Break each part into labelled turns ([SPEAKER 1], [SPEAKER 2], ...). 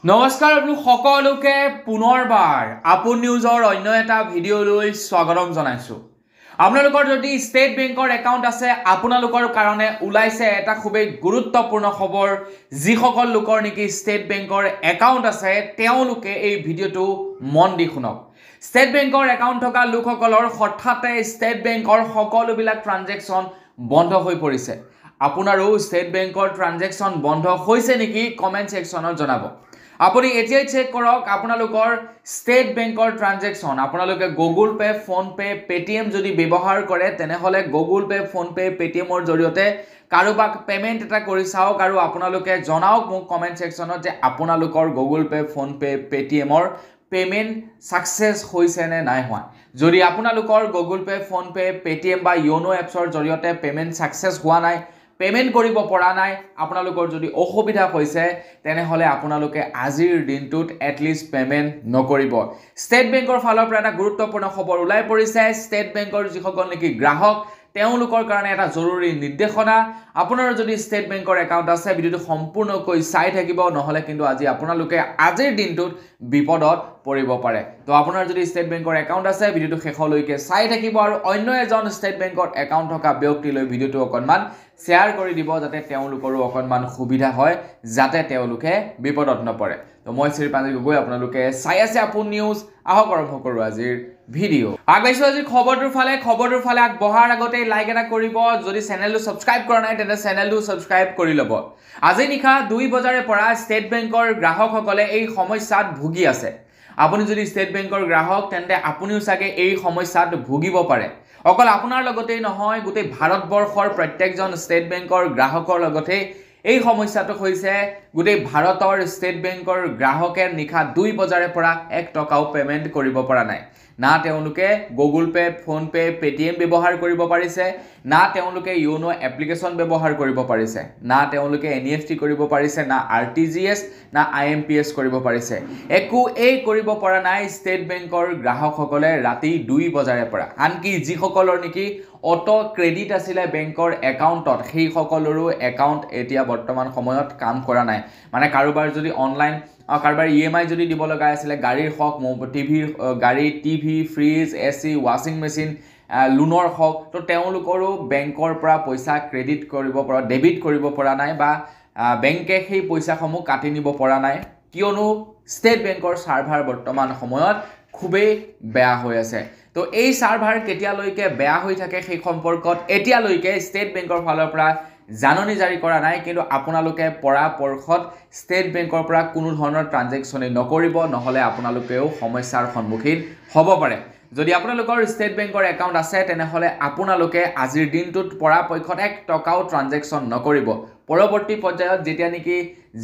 [SPEAKER 1] নমস্কাৰ আপোনালোক সকলোকে পুনৰবাৰ আপন নিউজৰ অন্য এটা ভিডিঅ'লৈ স্বাগতম জনাইছো। আপোনালোকৰ যদি ষ্টেট বেংকৰ একাউণ্ট আছে আপোনালোকৰ কাৰণে ওলাইছে এটা খুবেই গুৰুত্বপূৰ্ণ খবৰ। যিসকল লোকৰ নেকি ষ্টেট বেংকৰ একাউণ্ট আছে তেওঁলোকে এই ভিডিঅ'টো মন দি শুনক। ষ্টেট বেংকৰ একাউণ্ট থকা লোকসকলৰ হঠাতে ষ্টেট বেংকৰ সকলোবিলাক ট্ৰানজেকশ্যন বন্ধ হৈ পৰিছে। আপোনাৰো ষ্টেট বেংকৰ ট্ৰানজেকশ্যন বন্ধ হৈছে নেকি কমেণ্ট ছেকশ্যনত জনাব। আপুনি এতিয়াই চেক কৰক আপোনালোকৰ ষ্টেট বেংকৰ ট্ৰানজেকশ্যন। আপোনালোকে Google Pay, PhonePe, Paytm যদি ব্যৱহাৰ কৰে তেনেহ'লে গুগল পে, ফোন পে, পেটিএমৰ জৰিয়তে কাৰোবাক পেমেণ্ট এটা কৰি চাওক আৰু আপোনালোকে জনাওক মোক কমেণ্ট ছেকশ্যনত যে আপোনালোকৰ গুগল পে, ফোন পে, পেটিএমৰ পেমেণ্ট ছাকচেছ হৈছে নে নাই হোৱা। যদি আপোনালোকৰ Google Pay, PhonePe, Paytm বা য়োনো এপছৰ জৰিয়তে পেমেণ্ট ছাকচেছ হোৱা নাই, পেমেণ্ট কৰিব পৰা নাই, আপোনালোকৰ যদি অসুবিধা হৈছে তেনেহ'লে আপোনালোকে আজিৰ দিনটোত এটলিষ্ট পেমেণ্ট নকৰিব। ষ্টেট বেংকৰ ফালৰ পৰা এটা গুৰুত্বপূৰ্ণ খবৰ ওলাই পৰিছে। ষ্টেট বেংকৰ যিসকল নেকি গ্ৰাহক তেওঁলোকৰ কাৰণে এটা জৰুৰী নিৰ্দেশনা। আপোনাৰ যদি ষ্টেট বেংকৰ একাউণ্ট আছে ভিডিঅ'টো সম্পূৰ্ণকৈ চাই থাকিব, নহ'লে কিন্তু আজি আপোনালোকে আজিৰ দিনটোত বিপদত পৰিব পাৰে। তো আপোনাৰ যদি ষ্টেট বেংকৰ একাউণ্ট আছে ভিডিঅ'টো শেষলৈকে চাই থাকিব আৰু অন্য এজন ষ্টেট বেংকৰ একাউণ্ট থকা ব্যক্তিলৈ ভিডিঅ'টো অকণমান শ্বেয়াৰ কৰি দিব যাতে তেওঁলোকৰো অকণমান সুবিধা হয়, যাতে তেওঁলোকে বিপদত নপৰে। তো মই শ্ৰীপাঞ্জি গগৈ, আপোনালোকে চাই আছে আপোন নিউজ। আহক আৰম্ভ কৰোঁ আজিৰ ভিডিঅ'। আগবাঢ়িছোঁ আজিৰ খবৰটোৰ ফালে আগবঢ়াৰ আগতে লাইক এটা কৰিব। যদি চেনেলটো ছাবস্ক্ৰাইব কৰা নাই তেন্তে চেনেলটো ছাবস্ক্ৰাইব কৰি ল'ব। আজি নিশা 2 বজাৰে পৰা ষ্টেট বেংকৰ গ্ৰাহকসকলে এই সমস্যাত ভুগি আছে। আপুনি যদি ষ্টেট বেংকৰ গ্ৰাহক তেন্তে আপুনিও চাগে এই সমস্যাত ভুগিব পাৰে। অকল আপোনাৰ লগতেই নহয়, গোটেই ভাৰতবৰ্ষৰ প্ৰত্যেকজন ষ্টেট বেংকৰ গ্ৰাহকৰ লগতে এই সমস্যাটো হৈছে গোটেই ভাৰতৰ ষ্টেট বেংকৰ গ্ৰাহকে নিশা 2 বজাৰে পৰা 1 টকাও পেমেণ্ট কৰিব পৰা নাই। না তেওঁলোকে Google Pay, PhonePe, Paytm ব্যৱহাৰ কৰিব পাৰিছে, না তেওঁলোকে য়োনো এপ্লিকেশ্যন ব্যৱহাৰ কৰিব পাৰিছে, না তেওঁলোকে NEFT কৰিব পাৰিছে, না RTGS, না IMPS কৰিব পাৰিছে। একো কৰিব পৰা নাই ষ্টেট বেংকৰ গ্ৰাহকসকলে ৰাতি 2 বজাৰে পৰা। আনকি যিসকলৰ নেকি অটো ক্ৰেডিট আছিলে বেংকৰ একাউণ্টত সেই সকলৰো একাউণ্ট এতিয়া বৰ্তমান সময়ত কাম কৰা নাই। মানে কাৰোবাৰ যদি অনলাইন কাৰোবাৰ EMI যদি দিব লগা আছিলে, গাড়ীৰ হওক, গাড়ী, টিভি, ফ্ৰিজ, AC, ৱাশ্বিং মেচিন, লোনৰ হওক, তো তেওঁলোকৰো বেংকৰ পৰা পইচা ক্ৰেডিট কৰিব পৰা, ডেবিট কৰিব পৰা নাই বা বেংকে সেই পইচাসমূহ কাটি নিব পৰা নাই, কিয়নো ষ্টেট বেংকৰ ছাৰ্ভাৰ বৰ্তমান সময়ত খুবেই বেয়া হৈ আছে। তো এই ছাৰ্ভাৰ কেতিয়ালৈকে বেয়া হৈ থাকে সেই সম্পৰ্কত এতিয়ালৈকে ষ্টেট বেংকৰ ফালৰ পৰা জাননী জাৰি কৰা নাই। কিন্তু আপোনালোকে পৰাপক্ষত ষ্টেট বেংকৰ পৰা কোনো ধৰণৰ ট্ৰানজেকশ্যনেই নকৰিব, নহ'লে আপোনালোকেও সমস্যাৰ সন্মুখীন হ'ব পাৰে। যদি আপোনালোকৰ ষ্টেট বেংকৰ একাউণ্ট আছে তেনেহ'লে আপোনালোকে আজিৰ দিনটোত পৰাপক্ষত 1 টকাও ট্ৰানজেকশ্যন নকৰিব। পৰৱৰ্তী পৰ্যায়ত যেতিয়া নেকি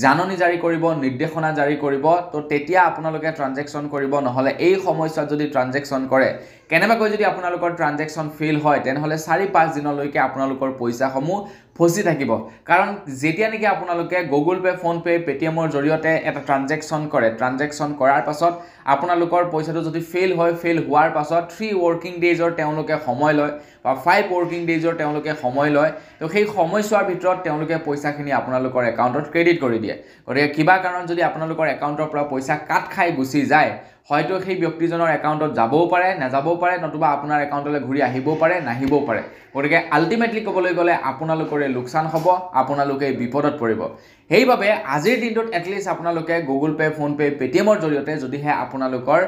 [SPEAKER 1] জাননী জাৰি কৰিব, নিৰ্দেশনা জাৰি কৰিব, তো তেতিয়া আপোনালোকে ট্ৰানজেকশ্যন কৰিব। নহ'লে এই সময়ছোৱাত যদি ট্ৰানজেকশ্যন কৰে, কেনেবাকৈ যদি আপোনালোকৰ ট্ৰানজেকশ্যন ফেইল হয় তেনেহ'লে 4-5 দিনলৈকে আপোনালোকৰ পইচাসমূহ ফচি থাকিব। কাৰণ যেতিয়া নেকি আপোনালোকে গুগল পে, ফোন পে, পেটিএমৰ জৰিয়তে এটা ট্ৰানজেকশ্যন কৰে, ট্ৰানজেকশ্যন কৰাৰ পাছত আপোনালোকৰ পইচাটো যদি ফেইল হয়, ফেইল হোৱাৰ পাছত 3 ৱৰ্কিং ডেইজৰ তেওঁলোকে সময় লয় বা 5 ৱৰ্কিং ডেইজৰ তেওঁলোকে সময় লয়। তো সেই সময়ছোৱাৰ ভিতৰত তেওঁলোকে পইচাখিনি আপোনালোকৰ একাউণ্টত ক্ৰেডিট কৰি দিয়ে। গতিকে কিবা কাৰণত যদি আপোনালোকৰ একাউণ্টৰ পৰা পইচা কাট খাই গুচি যায়, হয়তো সেই ব্যক্তিজনৰ একাউণ্টত যাবও পাৰে, নাযাবও পাৰে, নতুবা আপোনাৰ একাউণ্টলৈ ঘূৰি আহিবও পাৰে, নাহিবও পাৰে। গতিকে আল্টিমেটলি ক'বলৈ গ'লে আপোনালোকৰে লোকচান হ'ব, আপোনালোকে বিপদত পৰিব। সেইবাবে আজিৰ দিনটোত এটলিষ্ট আপোনালোকে গুগল পে, ফোন পে, পেটিএমৰ জৰিয়তে যদিহে আপোনালোকৰ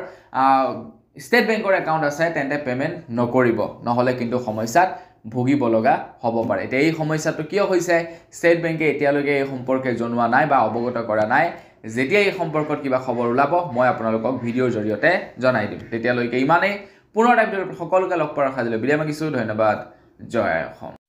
[SPEAKER 1] ষ্টেট বেংকৰ একাউণ্ট আছে তেন্তে পেমেণ্ট নকৰিব, নহ'লে কিন্তু সমস্যাত ভুগিব লগা হ'ব পাৰে। এতিয়া এই সমস্যাটো কিয় হৈছে ষ্টেট বেংকে এতিয়ালৈকে এই সম্পৰ্কে জনোৱা নাই বা অৱগত কৰা নাই। যেতিয়া এই সম্পৰ্কত কিবা খবৰ ওলাব মই আপোনালোকক ভিডিঅ'ৰ জৰিয়তে জনাই দিম। তেতিয়ালৈকে ইমানেই। পুনৰ এটা ভিডিঅ'ত সকলোকে লগ পোৱাৰ আশা দিলোঁ বিদায় মাগিছোঁ। ধন্যবাদ। জয় অসম।